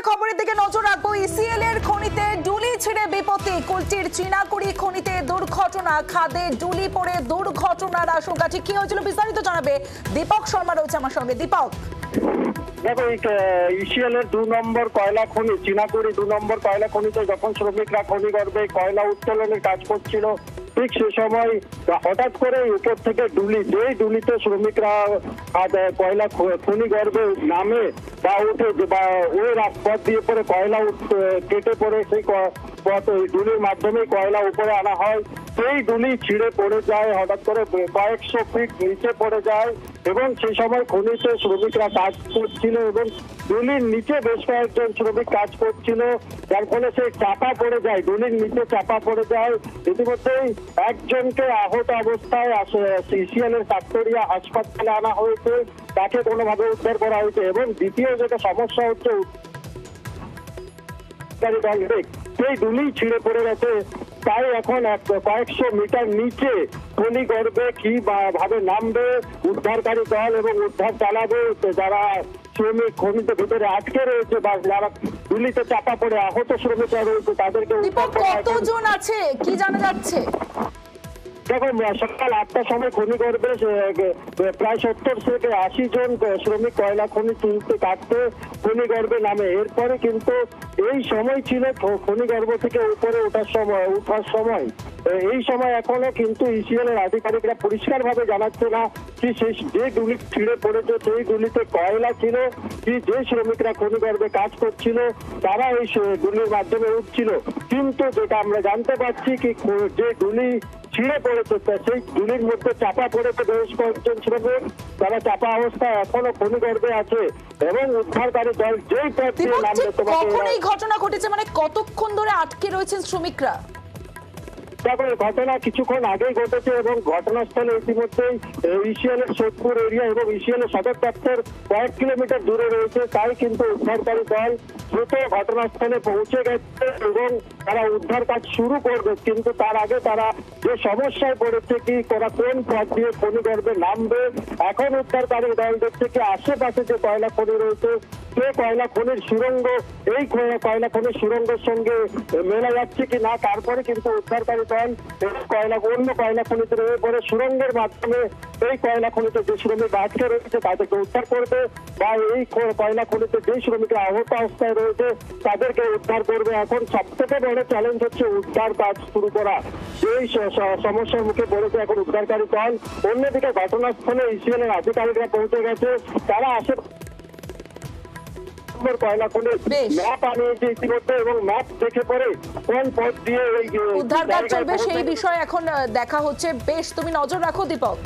খবরের দিকে নজর রাখবো। ইসিএল এর খনিতে ডুলি ছিঁড়ে বিপত্তি, কুলটির চীনাকুড়ি খনিতে দুর্ঘটনা, খাদে ডুলি পড়ে দুর্ঘটনার আশঙ্কা। ঠিক কি হয়েছিল বিস্তারিত জানাবে দীপক শর্মা, রয়েছে আমার সঙ্গে। দীপক, দেখো ইসিএল এর 2 নম্বর কয়লা খনি চীনাকুড়ি 2 নম্বর কয়লা খনিতে যখন শ্রমিকরা খনি গর্ভে কয়লা উত্তোলনের কাজ করছিল, ঠিক সে সময় হঠাৎ করে উপর থেকে ডুলি, যেই ডুলিতে শ্রমিকরা কয়লা খনি গর্ভে নামে বা উঠে বা ওই রাজপথ দিয়ে পরে কয়লা কেটে পড়ে সেই পথ ওই ডুলির মাধ্যমে কয়লা উপরে আনা হয়। সেই ডুলি ছিঁড়ে পড়ে যায়, হঠাৎ করে কয়েকশো ফিট নিচে পড়ে যায় এবং সেই সময় খনিতে শ্রমিকরা কাজ করছিল এবং ডুলির নিচে বেশ কয়েকজন শ্রমিক কাজ করছিল, যার ফলে সে চাপা পড়ে যায়, ডুলির নিচে চাপা পড়ে যায়। ইতিমধ্যেই একজনকে আহত অবস্থায় ইসিএল এর কাকতরিয়া হাসপাতালে আনা হয়েছে, তাকে কোনোভাবে উদ্ধার করা হয়েছে। এবং দ্বিতীয় যেটা সমস্যা হচ্ছে, সেই ডুলি ছিঁড়ে পড়ে গেছে, তাই এখন কয়েকশো মিটার নিচে খনি গর্ভে কি ভাবে নামবে উদ্ধারকারী দল এবং উদ্ধার চালাবে যারা শ্রমিক খনিতে ভিতরে আটকে রয়েছে বা যারা ডুলিতে চাপা পড়ে আহত শ্রমিকরা রয়েছে তাদেরকে উদ্ধার করা। কতজন আছে কি জানা যাচ্ছে? দেখো, সকাল 8টার সময় খনি গর্ভে প্রায় 70 থেকে 80 জন শ্রমিক কয়লা খনি তুলতে কাটতে খনি গর্ভে নামে। এরপরে কিন্তু এই সময় ছিল খনি গর্ভ থেকে উপরে ওঠার সময়। এই সময় এখনো কিন্তু ইসিএল এর আধিকারিকরা পরিষ্কার ভাবে জানাচ্ছে না কি যে ডুলি ছিঁড়ে পড়েছে সেই ডুলিতে কয়লা ছিল কি যে শ্রমিকরা খনি গর্ভে কাজ করছিল তারা এই ডুলির মাধ্যমে উঠছিল। কিন্তু যেটা আমরা জানতে পারছি কি যে ডুলি ছিঁড়ে পড়েছে সেই ডুলির মধ্যে চাপা পড়েছে বেশ কয়েকজন শ্রমিক, তারা চাপা অবস্থায় এখনো খনি গর্ভে আছে এবং উদ্ধারকারী দল যেই পথ দিয়ে নামবে। কখন এই ঘটনা ঘটেছে, মানে কতক্ষণ ধরে আটকে রয়েছেন শ্রমিকরা? দেখো, ঘটনা কিছুক্ষণ আগেই ঘটেছে এবং ঘটনাস্থলে ইতিমধ্যেই ইসিএল এর সোদপুর এরিয়া এবং ইসিএল এর সদর দপ্তর কয়েক কিলোমিটার দূরে রয়েছে, তাই কিন্তু উদ্ধারকারী দল দ্রুত ঘটনাস্থলে পৌঁছে গেছে এবং তারা উদ্ধার কাজ শুরু করবে। কিন্তু তার আগে তারা যে সমস্যায় পড়েছে কি তারা কোন পথ দিয়ে খনি গর্ভে নামবে, এখন উদ্ধারকারী দল দেখছে কি আশেপাশে যে কয়লা খনি রয়েছে সে কয়লা খনির সুড়ঙ্গ এই কয়লা খনির সুড়ঙ্গের সঙ্গে মেলা যাচ্ছে কি না, তারপরে কিন্তু উদ্ধারকারী দল অন্য কয়লা খনিতে রয়ে পড়ে সুড়ঙ্গের মাধ্যমে এই কয়লা খনিতে যে শ্রমিক আটকে রয়েছে তাদেরকে উদ্ধার করবে বা এই কয়লা খনিতে যে শ্রমিকরা আহত অবস্থায় রয়েছে তাদেরকে উদ্ধার করবে। এখন সব থেকে বড় চ্যালেঞ্জ হচ্ছে উদ্ধার কাজ শুরু করা, এই সমস্যার মুখে পড়েছে এখন উদ্ধারকারী দল। অন্যদিকে ঘটনাস্থলে ইসিএল এর আধিকারিকরা পৌঁছে গেছে, তারা কয়লা খনির ম্যাপ আনিয়েছে ইতিমধ্যে এবং ম্যাপ দেখে পরে কোন পথ দিয়ে উদ্ধার কাজ চলবে সেই বিষয়ে এখন দেখা হচ্ছে। বেশ, তুমি নজর রাখো দীপক।